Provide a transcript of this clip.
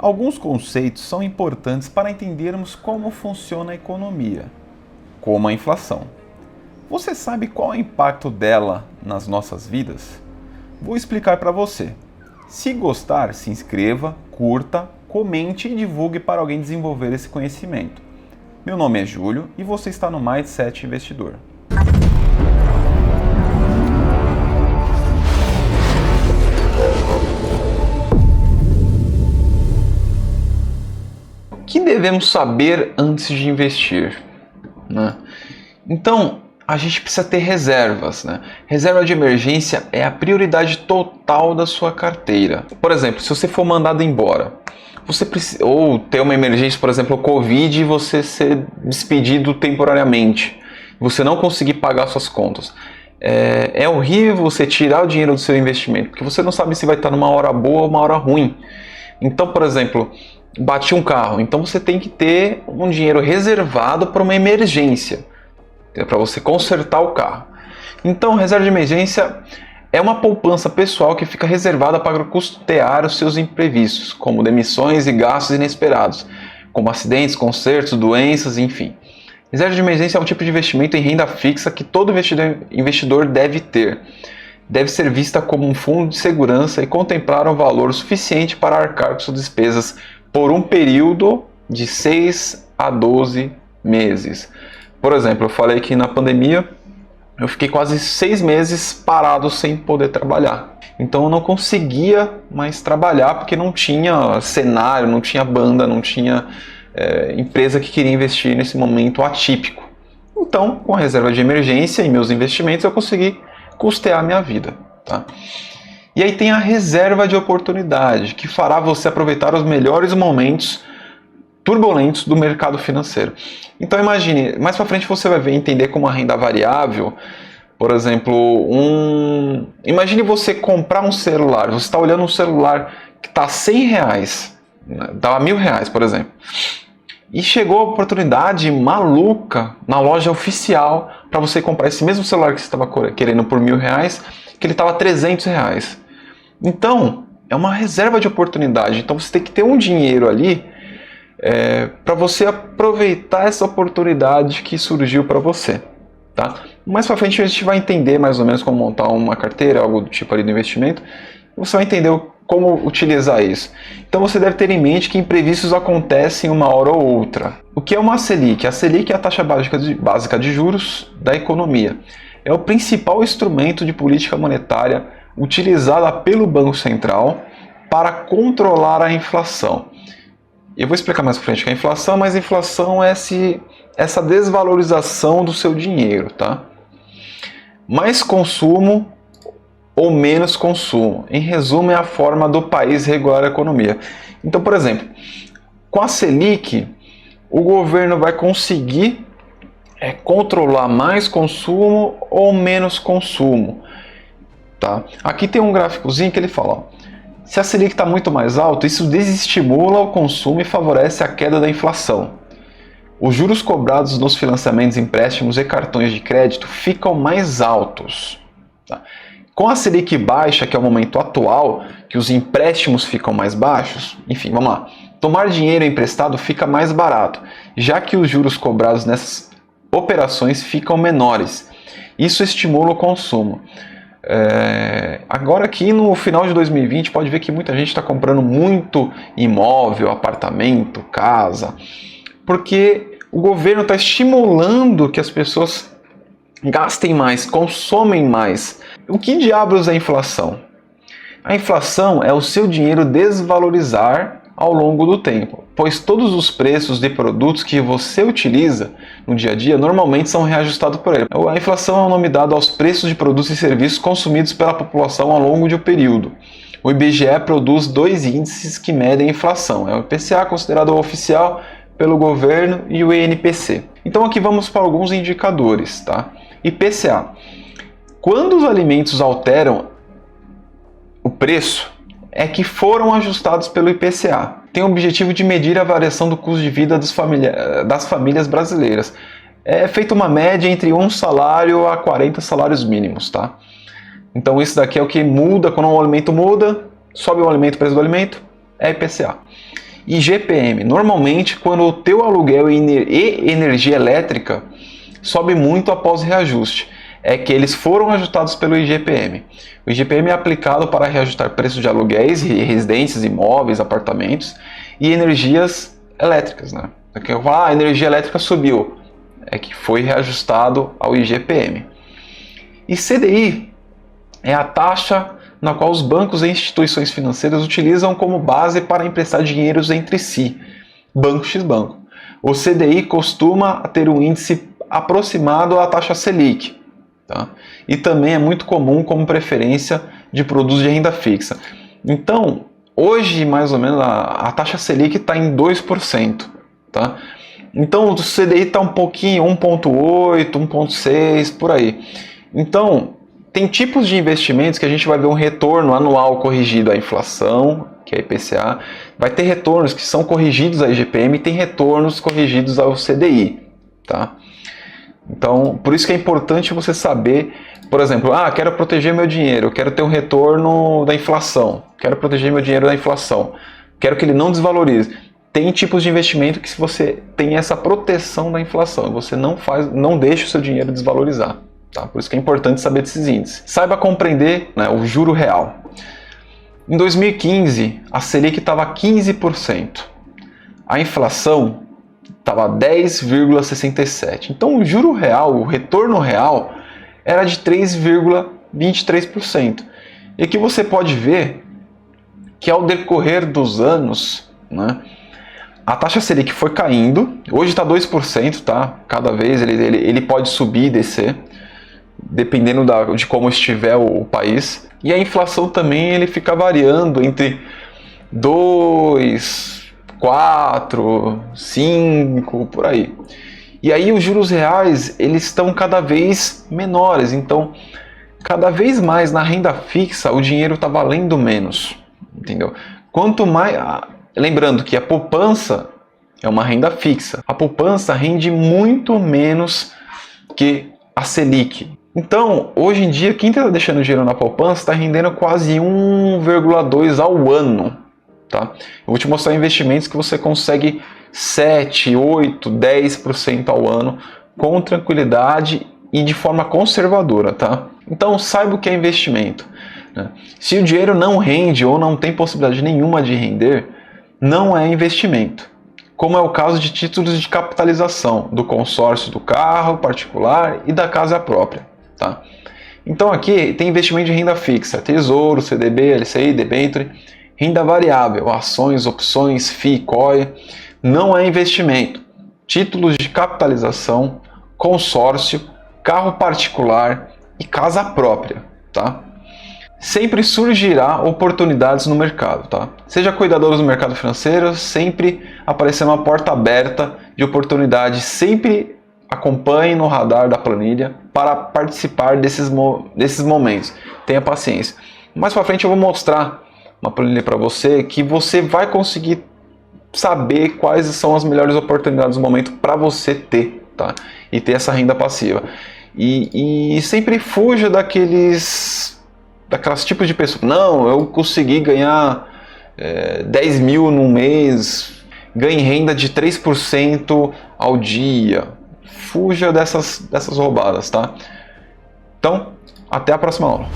Alguns conceitos são importantes para entendermos como funciona a economia, como a inflação. Você sabe qual é o impacto dela nas nossas vidas? Vou explicar para você. Se gostar, se inscreva, curta, comente e divulgue para alguém desenvolver esse conhecimento. Meu nome é Júlio e você está no Mindset Investidor. O que devemos saber antes de investir, né? Então, a gente precisa ter reservas, né? Reserva de emergência é a prioridade total da sua carteira. Por exemplo, se você for mandado embora, você precisa, ou ter uma emergência, por exemplo, o Covid, e você ser despedido temporariamente, você não conseguir pagar suas contas. É horrível você tirar o dinheiro do seu investimento, porque você não sabe se vai estar numa hora boa ou uma hora ruim. Então, por exemplo, bati um carro, então você tem que ter um dinheiro reservado para uma emergência, para você consertar o carro. Então, reserva de emergência é uma poupança pessoal que fica reservada para custear os seus imprevistos, como demissões e gastos inesperados, como acidentes, consertos, doenças, enfim. Reserva de emergência é um tipo de investimento em renda fixa que todo investidor deve ter. Deve ser vista como um fundo de segurança e contemplar um valor suficiente para arcar com suas despesas por um período de 6 a 12 meses. Por exemplo, eu falei que na pandemia eu fiquei quase 6 meses parado sem poder trabalhar. Então eu não conseguia mais trabalhar porque não tinha cenário, não tinha banda, não tinha empresa que queria investir nesse momento atípico. Então, com a reserva de emergência e meus investimentos, eu consegui custear a minha vida, tá? E aí tem a reserva de oportunidade, que fará você aproveitar os melhores momentos turbulentos do mercado financeiro. Então imagine, mais para frente você vai ver, entender como a renda variável, por exemplo, imagine você comprar um celular, você está olhando um celular que está R$100, está R$1.000, por exemplo, e chegou a oportunidade maluca na loja oficial para você comprar esse mesmo celular que você estava querendo por R$1.000, que ele estava R$300. Então, é uma reserva de oportunidade. Então você tem que ter um dinheiro ali para você aproveitar essa oportunidade que surgiu para você, tá? Mais para frente a gente vai entender mais ou menos como montar uma carteira, algo do tipo ali do investimento. Você vai entender como utilizar isso. Então você deve ter em mente que imprevistos acontecem uma hora ou outra. O que é uma Selic? A Selic é a taxa básica de juros da economia. É o principal instrumento de política monetária utilizada pelo Banco Central para controlar a inflação. Eu vou explicar mais para frente o que é inflação, mas inflação é essa desvalorização do seu dinheiro, tá? Mais consumo ou menos consumo. Em resumo, é a forma do país regular a economia. Então, por exemplo, com a Selic, o governo vai conseguir controlar mais consumo ou menos consumo, tá? Aqui tem um gráficozinho que ele fala, ó, se a Selic está muito mais alta, isso desestimula o consumo e favorece a queda da inflação. Os juros cobrados nos financiamentos, empréstimos e cartões de crédito ficam mais altos, tá? Com a Selic baixa, que é o momento atual, que os empréstimos ficam mais baixos, enfim, vamos lá. Tomar dinheiro emprestado fica mais barato, já que os juros cobrados nessas operações ficam menores. Isso estimula o consumo. Agora aqui no final de 2020 pode ver que muita gente está comprando muito imóvel, apartamento, casa, porque o governo está estimulando que as pessoas gastem mais, consomem mais. O que diabos é a inflação? A inflação é o seu dinheiro desvalorizar ao longo do tempo, pois todos os preços de produtos que você utiliza no dia a dia normalmente são reajustados por ele. A inflação é o nome dado aos preços de produtos e serviços consumidos pela população ao longo de um período. O IBGE produz 2 índices que medem a inflação, é o IPCA, considerado oficial pelo governo, e o INPC. Então aqui vamos para alguns indicadores, tá? IPCA. Quando os alimentos alteram o preço, é que foram ajustados pelo IPCA. Tem o objetivo de medir a variação do custo de vida das famílias brasileiras. É feita uma média entre um salário a 40 salários mínimos, tá? Então isso daqui é o que muda, quando o alimento muda, sobe o alimento, o preço do alimento, é IPCA. IGPM. Normalmente, quando o teu aluguel e energia elétrica sobe muito após reajuste, é que eles foram ajustados pelo IGPM. O IGPM é aplicado para reajustar preços de aluguéis, residências, imóveis, apartamentos e energias elétricas, né? Aqui eu falo, a energia elétrica subiu, é que foi reajustado ao IGPM. E CDI é a taxa na qual os bancos e instituições financeiras utilizam como base para emprestar dinheiros entre si, banco x banco. O CDI costuma ter um índice aproximado à taxa Selic, tá? E também é muito comum como preferência de produtos de renda fixa. Então, hoje, mais ou menos, a taxa Selic está em 2%. Tá? Então, o CDI está um pouquinho, 1,8, 1,6, por aí. Então, tem tipos de investimentos que a gente vai ver um retorno anual corrigido à inflação, que é a IPCA. Vai ter retornos que são corrigidos à IGPM e tem retornos corrigidos ao CDI. Tá? Então, por isso que é importante você saber, por exemplo, quero proteger meu dinheiro, quero ter um retorno da inflação, quero proteger meu dinheiro da inflação, quero que ele não desvalorize. Tem tipos de investimento que se você tem essa proteção da inflação, você não deixa o seu dinheiro desvalorizar. Tá? Por isso que é importante saber desses índices. Saiba compreender, né, o juro real. Em 2015, a Selic estava 15%. A inflação estava 10,67%. Então o juro real, o retorno real, era de 3,23%. E aqui você pode ver que ao decorrer dos anos, né, a taxa Selic foi caindo, hoje está 2%, tá? Cada vez ele pode subir e descer, dependendo de como estiver o país. E a inflação também ele fica variando entre 2, 4, 5, por aí. E aí os juros reais eles estão cada vez menores, então cada vez mais na renda fixa o dinheiro está valendo menos, entendeu? Quanto mais... Lembrando que a poupança é uma renda fixa. A poupança rende muito menos que a Selic. Então, hoje em dia, quem está deixando dinheiro na poupança está rendendo quase 1,2 ao ano. Tá? Eu vou te mostrar investimentos que você consegue 7, 8, 10% ao ano com tranquilidade e de forma conservadora. Tá? Então, saiba o que é investimento. Né? Se o dinheiro não rende ou não tem possibilidade nenhuma de render, não é investimento, como é o caso de títulos de capitalização do consórcio do carro particular e da casa própria. Tá? Então aqui tem investimento de renda fixa, tesouro, CDB, LCI, debênture, renda variável, ações, opções, FII, COI, não é investimento, títulos de capitalização, consórcio, carro particular e casa própria. Tá? Sempre surgirá oportunidades no mercado, tá? Seja cuidadoso do mercado financeiro, sempre aparecerá uma porta aberta de oportunidades, sempre acompanhe no radar da planilha para participar desses momentos. Tenha paciência. Mais para frente eu vou mostrar uma planilha para você que você vai conseguir saber quais são as melhores oportunidades no momento para você ter, tá? E ter essa renda passiva. E sempre fuja daquelas tipos de pessoas. Não, eu consegui ganhar 10 mil num mês, ganhe renda de 3% ao dia. Fuja dessas roubadas, tá? Então, até a próxima aula.